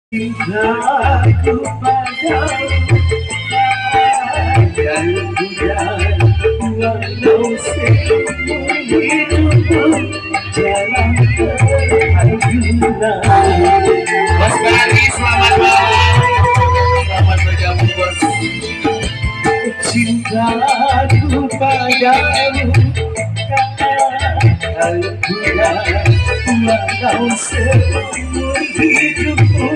Cintaku padamu dan bukan walau seumur hidupku jalan kehancuran. Bos Bari, selamat malam. Selamat bergabung bos. Cintaku padamu dan bukan walau seumur hidupku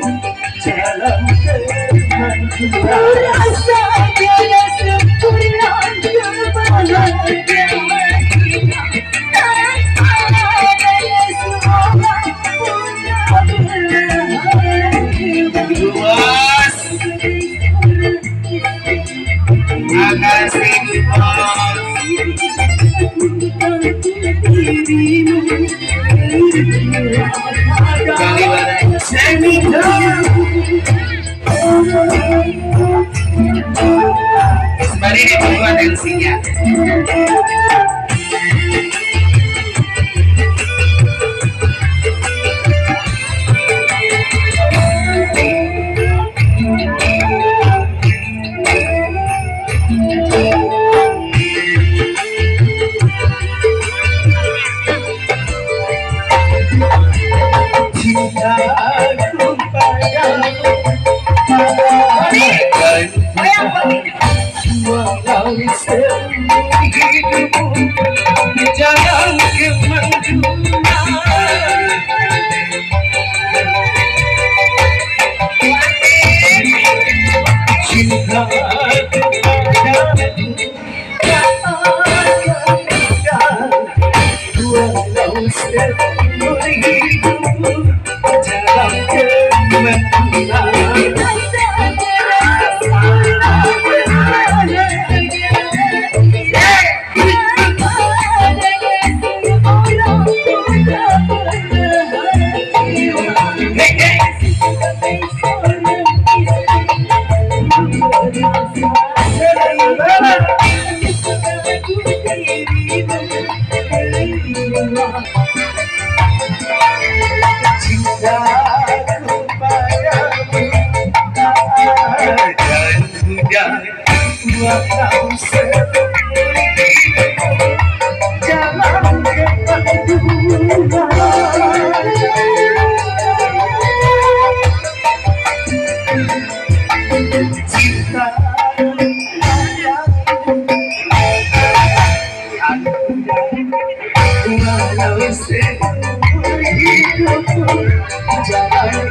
jalan kehancuran. Rasa tiada sempurna kebahagiaan kita, tak ada seorang pun yang luas. Makasih bos. Kembali di pembuat MC-nya. Cintaku padamu walau seumur hidupku jalan kehancuran. Cintaku padamu walau seumur hidupku jalan kehancuran. Cintaku padamu dan bukan walau seumur hidupku jalan kehancuran. Cintaku walau seumur hidupku jalan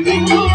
Thank you.